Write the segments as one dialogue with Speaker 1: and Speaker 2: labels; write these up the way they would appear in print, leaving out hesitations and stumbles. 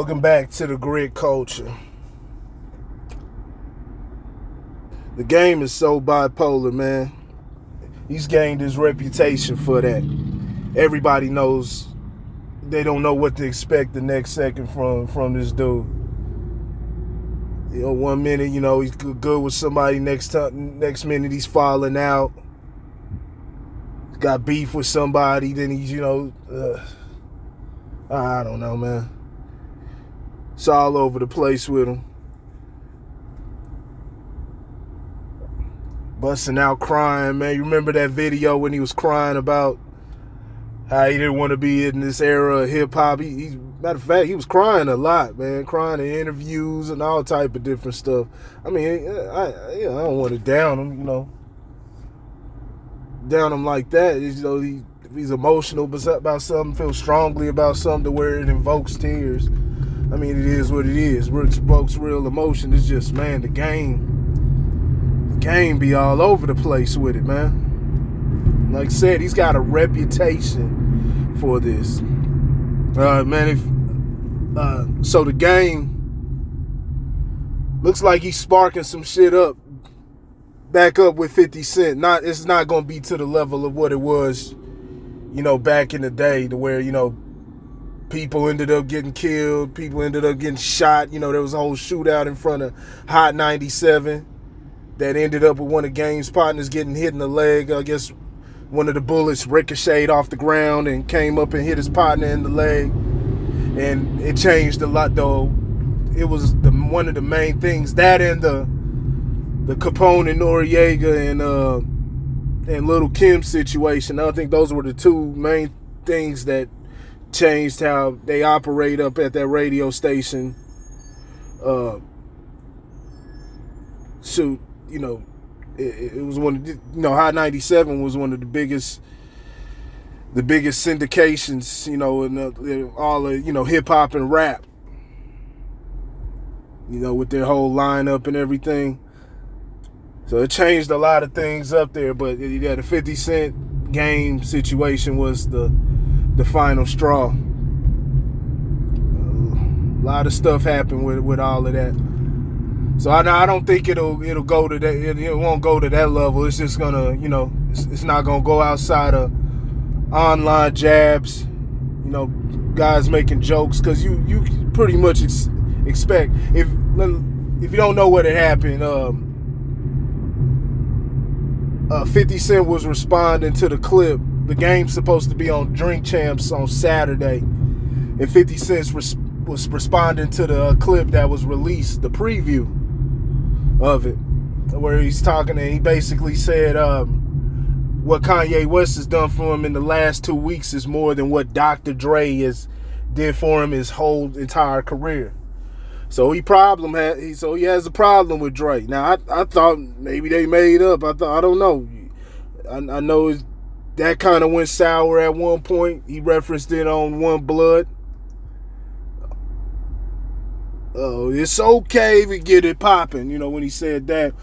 Speaker 1: Welcome back to the grid culture. The game is so bipolar, man. He's gained his reputation for that. Everybody knows they don't know what to expect the next second from this dude. You know, 1 minute, he's good with somebody, next minute he's falling out. Got beef with somebody, then he's, I don't know, man. It's all over the place with him. Busting out crying, man. You remember that video when he was crying about how he didn't want to be in this era of hip-hop? Matter of fact, he was crying a lot, man. Crying in interviews and all type of different stuff. I mean, I don't want to down him, down him like that. He's emotional about something, feels strongly about something to where it invokes tears. I mean, it is what it is. It invokes real emotion. It's just, man, the game be all over the place with it, man. Like I said, he's got a reputation for this. So the game looks like he's sparking some shit up, back up with 50 Cent. It's not going to be to the level of what it was, back in the day, to where, people ended up getting killed, people ended up getting shot. There was a whole shootout in front of Hot 97 that ended up with one of Game's partners getting hit in the leg. I guess one of the bullets ricocheted off the ground and came up and hit his partner in the leg. And it changed a lot, though. It was one of the main things, that and the Capone and Noriega and Little Kim situation. I think those were the two main things that changed how they operate up at that radio station. It was one of Hot 97 was one of the biggest syndications, in all of, hip hop and rap, with their whole lineup and everything. So it changed a lot of things up there, but yeah, the 50 Cent Game situation was the final straw. A lot of stuff happened with all of that. So I don't think it'll go to that. It won't go to that level. It's just gonna, it's not gonna go outside of online jabs, guys making jokes, because you pretty much expect, if you don't know what had happened, 50 Cent was responding to the clip. The game's supposed to be on Drink Champs on Saturday, and 50 Cent was responding to the clip that was released, the preview of it, where he's talking, and he basically said what Kanye West has done for him in the last 2 weeks is more than what Dr. Dre did for him his whole entire career. So he has a problem with Dre. Now I thought maybe they made up. I don't know. I know that kind of went sour at one point. He referenced it on One Blood. It's okay to get it popping, when he said that.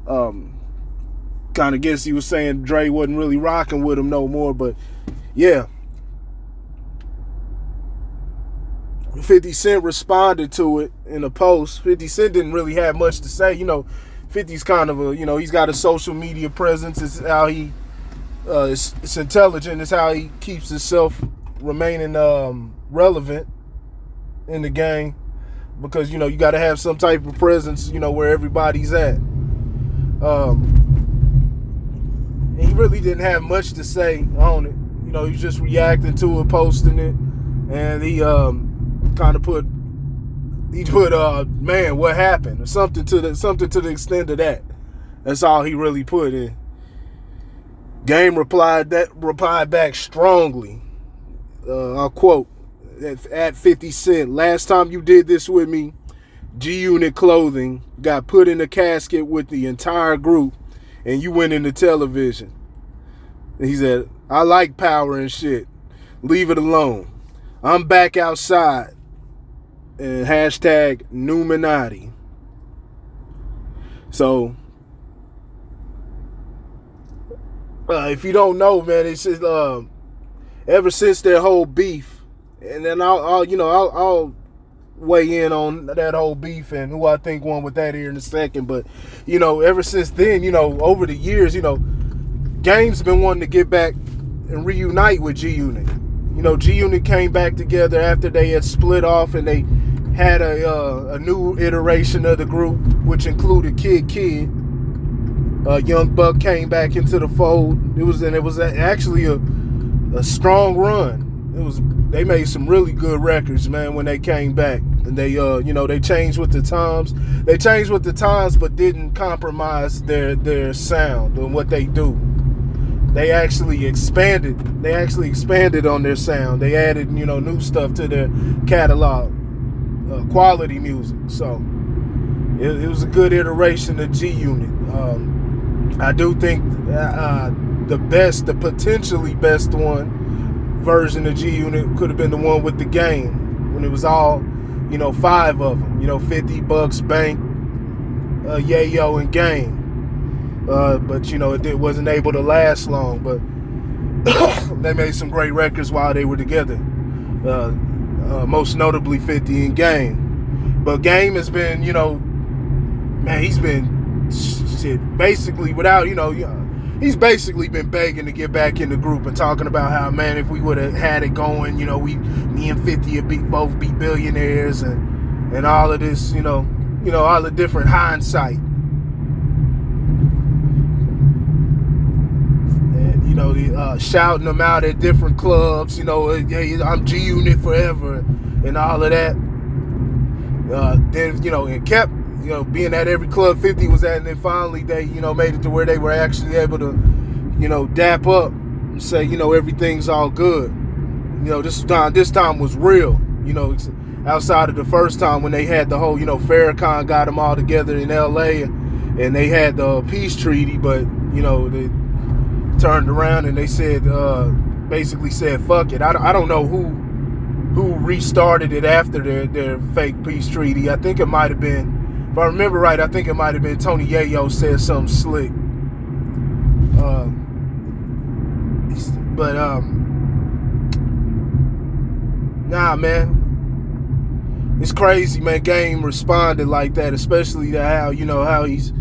Speaker 1: Kind of guess he was saying Dre wasn't really rocking with him no more, but yeah. 50 Cent responded to it in a post. 50 Cent didn't really have much to say. 50's kind of he's got a social media presence. It's how he, it's intelligent. It's how he keeps himself remaining relevant in the game. Because, you got to have some type of presence, where everybody's at. He really didn't have much to say on it. He was just reacting to it, posting it. And he kind of put, man, what happened? Or something to the extent of that. That's all he really put in. Game replied back strongly. I'll quote, at 50 Cent, last time you did this with me, G-Unit Clothing got put in a casket with the entire group, and you went into television. And he said, I like power and shit. Leave it alone. I'm back outside. And hashtag Numinati. So, if you don't know, man, it's just ever since their whole beef, and then I'll weigh in on that whole beef and who I think won with that here in a second. But, you know, ever since then, you know, over the years, you know, Game's been wanting to get back and reunite with G-Unit. You know, G-Unit came back together after they had split off, and they had a new iteration of the group, which included Kid. Young Buck came back into the fold. It was actually a strong run. They made some really good records, man, when they came back. And they you know, they changed with the times. They changed with the times, but didn't compromise their sound and what they do. They actually expanded on their sound. They added, you know, new stuff to their catalog, quality music. So it was a good iteration of G-Unit. I do think the potentially best version of G-Unit could have been the one with the Game, when it was all, you know, 5 of them. You know, 50 Bucks, Bank, Yayo, and Game. But, you know, it wasn't able to last long. But they made some great records while they were together. Most notably 50 and Game. But Game has been, you know, man, he's been basically without, you know, he's basically been begging to get back in the group and talking about how, man, if we would have had it going, you know, me and 50 would both be billionaires and all of this, you know, all the different hindsight. And, you know, shouting them out at different clubs, you know, hey, I'm G-Unit forever and all of that. Then, you know, and kept, you know, being at every club 50 was at, and then finally they, you know, made it to where they were actually able to, you know, dap up and say, you know, everything's all good. You know, this time was real, you know, outside of the first time when they had the whole, you know, Farrakhan got them all together in LA and they had the peace treaty, but, you know, they turned around and they said, basically said, fuck it. I don't know who restarted it after their fake peace treaty. I think it might have been, if I remember right, I think it might have been Tony Yayo said something slick. Nah, man. It's crazy, man. Game responded like that, especially to how he's,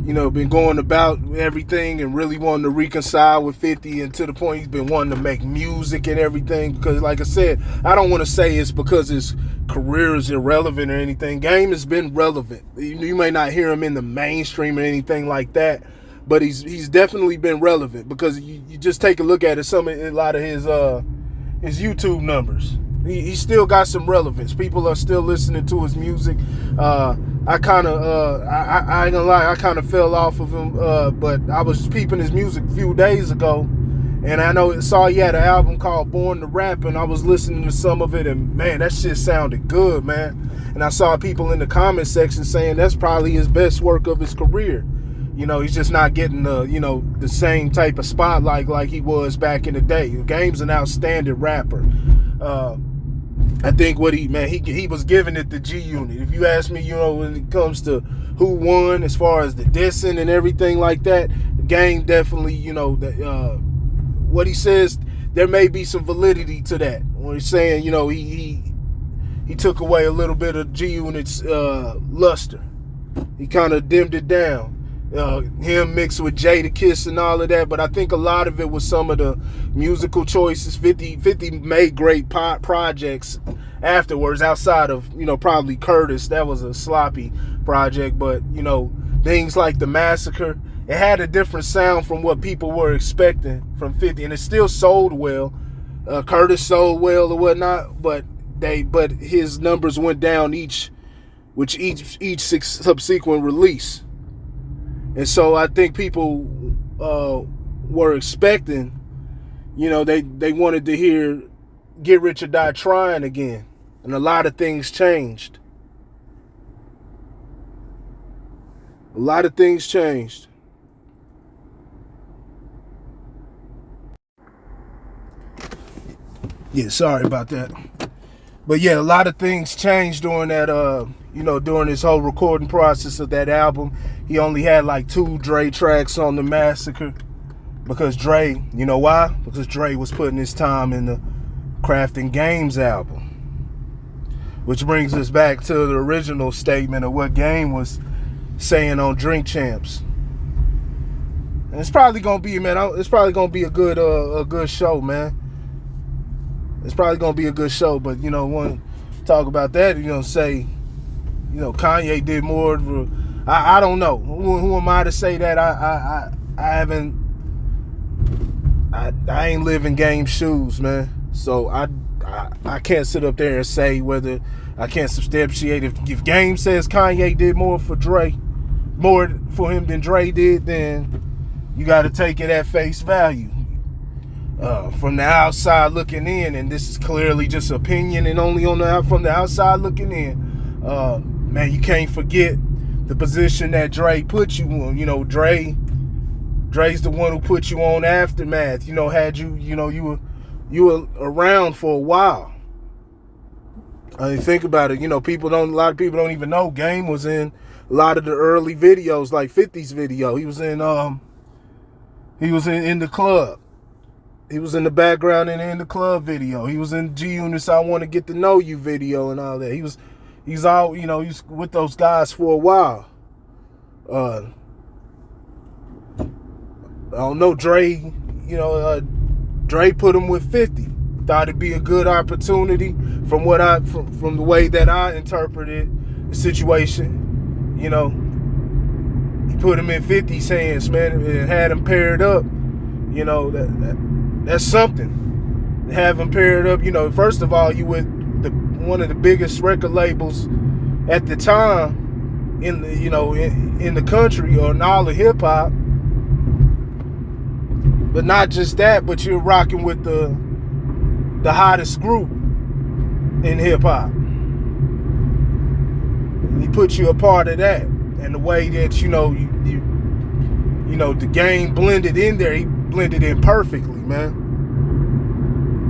Speaker 1: you know, been going about everything and really wanting to reconcile with 50, and to the point he's been wanting to make music and everything. Because, like I said, I don't want to say it's because his career is irrelevant or anything. Game has been relevant. You may not hear him in the mainstream or anything like that, but he's definitely been relevant, because you just take a look at it. A lot of his YouTube numbers, he still got some relevance. People are still listening to his music. I ain't gonna lie, I kind of fell off of him, but I was peeping his music a few days ago, and I saw he had an album called Born to Rap, and I was listening to some of it, and man, that shit sounded good, man. And I saw people in the comment section saying that's probably his best work of his career. You know, he's just not getting the same type of spotlight like he was back in the day. Game's an outstanding rapper. I think he was giving it to G-Unit. If you ask me, you know, when it comes to who won as far as the dissing and everything like that, Game definitely, you know, what he says, there may be some validity to that. When he's saying, you know, he took away a little bit of G-Unit's luster. He kind of dimmed it down. Him mixed with Jadakiss and all of that, but I think a lot of it was some of the musical choices. 50 made great pop projects afterwards, outside of, you know, probably Curtis. That was a sloppy project, but, you know, things like The Massacre, it had a different sound from what people were expecting from 50, and it still sold well. Curtis sold well or whatnot, but his numbers went down each subsequent release. And so I think people were expecting, you know, they wanted to hear Get Rich or Die Trying again. And a lot of things changed. A lot of things changed. Yeah, sorry about that. But yeah, a lot of things changed during that, during this whole recording process of that album. He only had like 2 Dre tracks on The Massacre, because Dre, you know why? Because Dre was putting his time in the Crafting Games album. Which brings us back to the original statement of what Game was saying on Drink Champs. And it's probably gonna be, man. It's probably gonna be a good show, man. It's probably gonna be a good show, but want to talk about that? Say, Kanye did more. I don't know. Who am I to say that? I haven't. I ain't living Game's shoes, man. So I can't sit up there and say whether I can't substantiate if Game says Kanye did more for him than Dre did, then you got to take it at face value. From the outside looking in, and this is clearly just opinion and only from the outside looking in, man, you can't forget the position that Dre put you on. Dre's the one who put you on Aftermath. Had you were around for a while. I mean, think about it. A lot of people don't even know Game was in a lot of the early videos, like 50's video. He was in the club. He was in the background in the club video. He was in G-Unit's I Want to Get to Know You video and all that. He's with those guys for a while. I don't know, Dre, Dre put him with 50. Thought it'd be a good opportunity from the way that I interpreted the situation. He put him in 50's hands, man, and had him paired up. That's something. Have them paired up. First of all, you with one of the biggest record labels at the time in the country or in all of hip hop. But not just that, but you're rocking with the hottest group in hip hop. He put you a part of that, and the way that the Game blended in there, he blended in perfectly, man.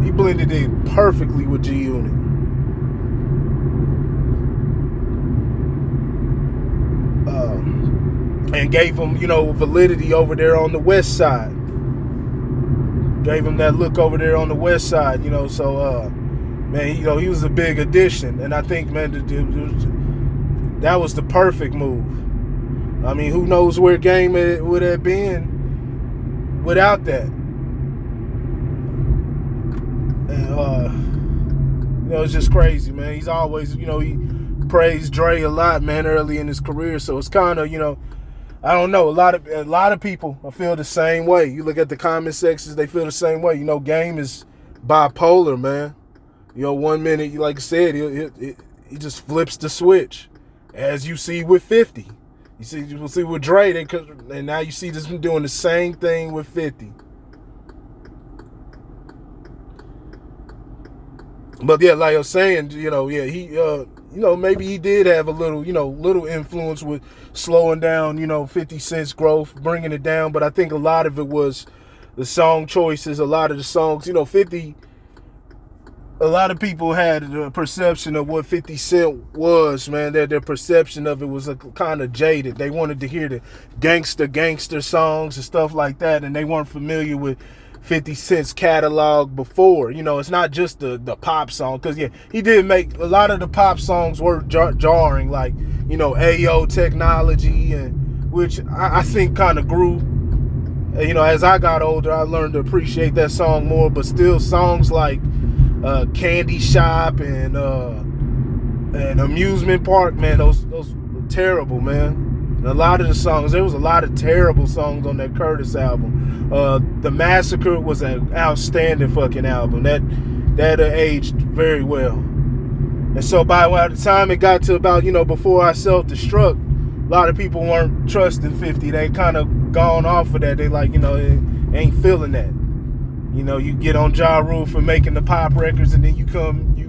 Speaker 1: He blended in perfectly with G-Unit. And gave him, validity over there on the west side. Gave him that look over there on the west side, so, man, he was a big addition. And I think, man, that was the perfect move. I mean, who knows where Game would have been without that. And, it's just crazy, man. He's always, he praised Dre a lot, man, early in his career. So it's kind of, I don't know. A lot of people feel the same way. You look at the comment sections, they feel the same way. Game is bipolar, man. 1 minute, like I said, he just flips the switch, as you see with 50. You see with Dre, and now you see this doing the same thing with 50. But yeah, like I was saying, he, maybe he did have a little influence with slowing down, 50 Cent's growth, bringing it down. But I think a lot of it was the song choices. A lot of the songs, 50. A lot of people had a perception of what 50 Cent was, man. Their perception of it was kind of jaded. They wanted to hear the gangster songs and stuff like that, and they weren't familiar with 50 Cent's catalog before. It's not just the pop song, because yeah, he did make a lot of the pop songs were jarring, like Ayo Technology, and which I think kind of grew. As I got older, I learned to appreciate that song more. But still, songs like Candy Shop and Amusement Park, man, those were terrible, man. And a lot of the songs, there was a lot of terrible songs on that Curtis album. The Massacre was an outstanding fucking album. That aged very well. And so by the time it got to about, before I self-destruct, a lot of people weren't trusting 50. They kind of gone off of that. They like, ain't feeling that. You get on Ja Rule for making the pop records, and then you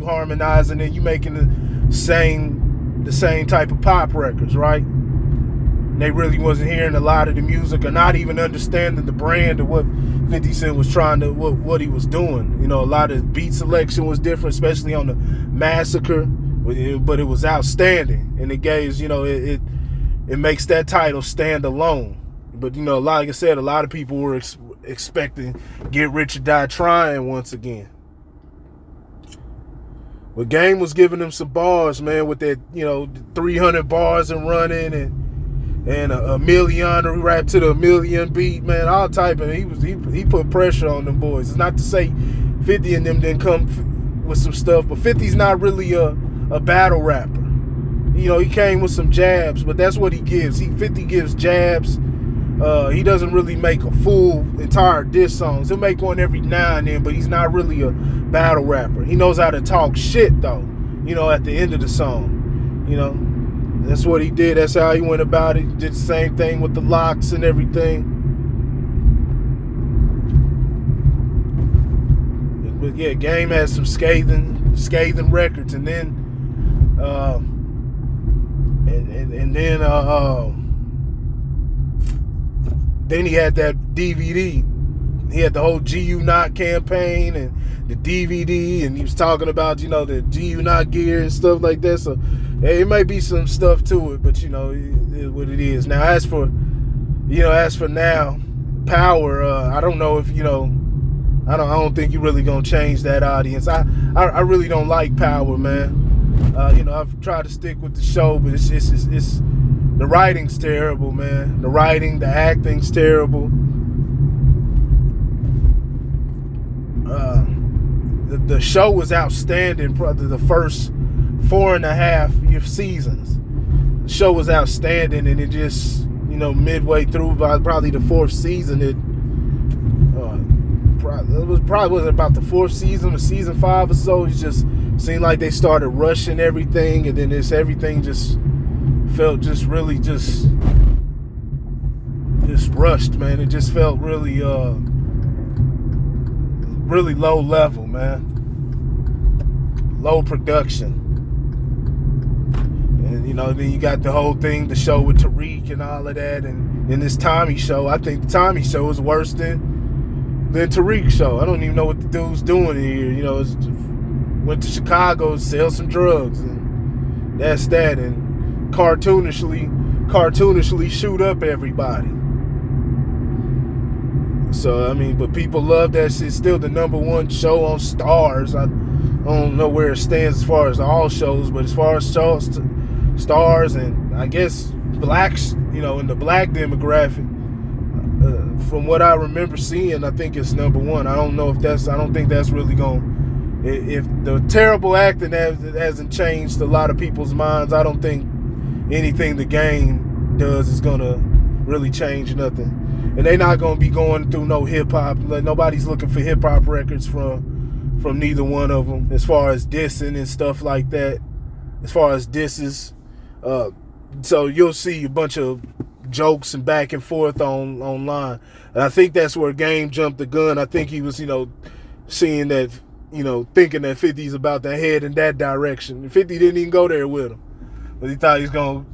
Speaker 1: harmonize, and then you making the same type of pop records, right? And they really wasn't hearing a lot of the music, or not even understanding the brand of what 50 Cent was trying to, what he was doing. A lot of beat selection was different, especially on the Massacre, but it was outstanding, and it gives, it makes that title stand alone. But like I said, a lot of people were expecting Get Rich or Die Trying once again. But Game was giving him some bars, man, with that, 300 bars and running and a million rap to the million beat, man, all type of. He put pressure on them boys. It's not to say 50 and them didn't come with some stuff, but 50's not really a battle rapper. He came with some jabs, but that's what he gives. 50 gives jabs. He doesn't really make a full entire diss songs. He'll make one every now and then, but he's not really a battle rapper. He knows how to talk shit though, at the end of the song. That's what he did. That's how he went about it. He did the same thing with the Locks and everything. But yeah, Game has some scathing records, and then then he had that DVD. He had the whole GU-Not campaign and the DVD, and he was talking about, the GU-Not gear and stuff like that. So, hey, it might be some stuff to it, but, it is what it is. Now, as for now, Power, I don't know if, I don't think you're really going to change that audience. I really don't like Power, man. I've tried to stick with the show, but it's the writing's terrible, man. The writing, the acting's terrible. The show was outstanding. Probably the first 4.5 seasons, the show was outstanding, and it just, midway through, by probably the 4th season, it wasn't about the 4th season or season 5 or so. It just seemed like they started rushing everything, and then everything just felt just really just rushed, man. It just felt really really low level, man. Low production. And then you got the whole thing, the show with Tariq and all of that, and in this Tommy show, I think the Tommy show is worse than Tariq show. I don't even know what the dude's doing here. Went to Chicago to sell some drugs, and that's that, and cartoonishly shoot up everybody. So, but people love that shit. Still the #1 show on Stars. I don't know where it stands as far as all shows, but as far as shows, Stars, and I guess blacks, in the black demographic, from what I remember seeing, I think it's #1. I don't think that's really going. If the terrible acting hasn't changed a lot of people's minds, I don't think anything the Game does is gonna really change nothing. And they're not gonna be going through no hip hop. Nobody's looking for hip hop records from neither one of them, as far as dissing and stuff like that. As far as disses, so you'll see a bunch of jokes and back and forth online, and I think that's where Game jumped the gun. I think he was, seeing that, thinking that 50's about to head in that direction. 50 didn't even go there with him, but he thought he was gonna,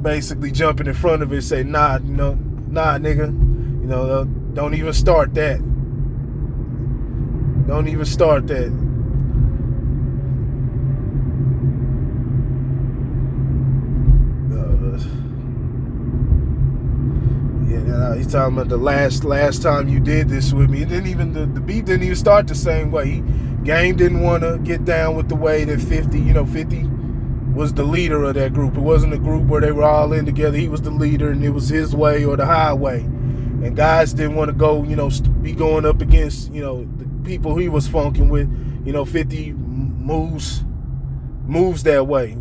Speaker 1: basically jumping in front of it and say, nah, nigga, don't even start that. Don't even start that. He's talking about the last time you did this with me. It didn't even, the beat didn't even start the same way. Game didn't want to get down with the way that 50, 50 was the leader of that group. It wasn't a group where they were all in together. He was the leader, and it was his way or the highway. And guys didn't want to go, be going up against, the people he was funking with. 50 moves that way.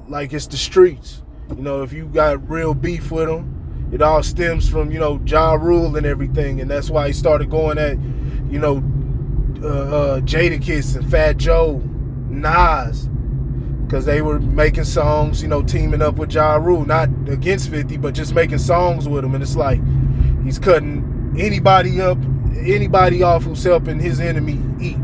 Speaker 1: Like it's the streets. If you got real beef with them, it all stems from, Ja Rule and everything. And that's why he started going at, Jadakiss and Fat Joe, Nas, because they were making songs, teaming up with Ja Rule, not against 50, but just making songs with him. And it's like he's cutting anybody off who's helping his enemy eat.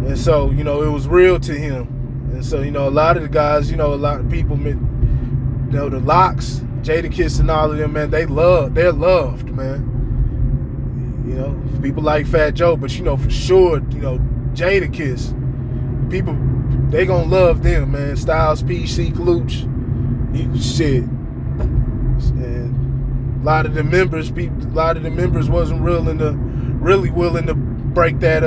Speaker 1: And so, it was real to him. And so, a lot of the guys, a lot of people, the Locks, Jadakiss and all of them, man, they're loved, man. People like Fat Joe, but for sure, Jadakiss, people, they gonna love them, man. Styles P, Sheek Louch, shit. And lot of the members wasn't really willing to break that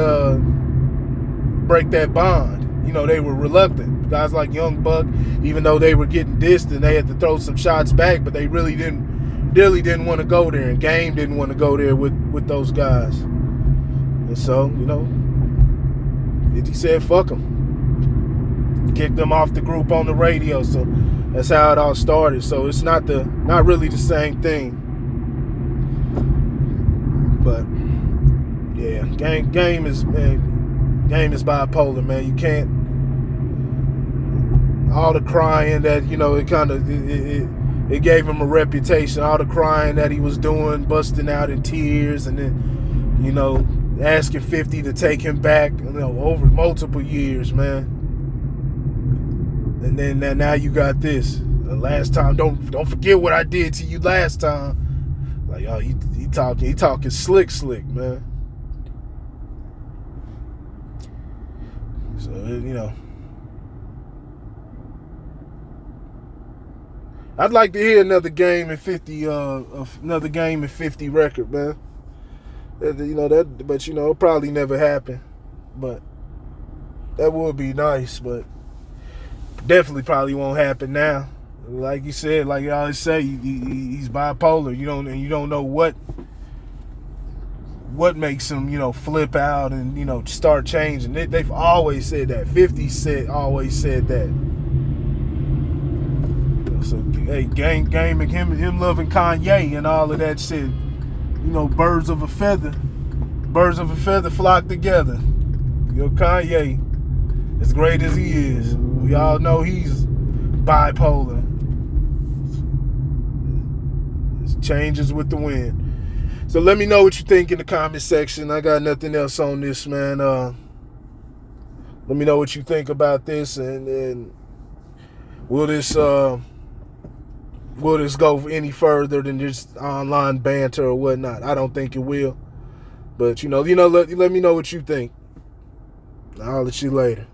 Speaker 1: bond. You know, they were reluctant. Guys like Young Buck, even though they were getting dissed and they had to throw some shots back, but they really didn't want to go there, and Game didn't want to go there with those guys. And so, you know, 50 said fuck them. Kicked them off the group on the radio. So that's how it all started. So it's not really the same thing. But yeah, Game is bipolar, man. You can't, all the crying that, you know, it gave him a reputation. All the crying that he was doing, busting out in tears, and then, you know, asking 50 to take him back, you know, over multiple years, man. And then now you got this. The last time, don't forget what I did to you last time. Like, oh, he talking slick, man. So, you know, I'd like to hear another Game in 50 record, man. You know that, but you know, it'll probably never happen. But that would be nice, but definitely probably won't happen now. Like you said, like I always say, he's bipolar. You don't know what makes him, you know, flip out and, you know, start changing. They've always said that. 50 always said that. So hey, Game and him loving Kanye and all of that shit. You know, birds of a feather flock together. You know, Kanye, as great as he is, we all know he's bipolar. It changes with the wind. So let me know what you think in the comment section. I got nothing else on this, man. Let me know what you think about this, and will this go any further than just online banter or whatnot? I don't think it will. But, you know, let me know what you think. I'll let you later.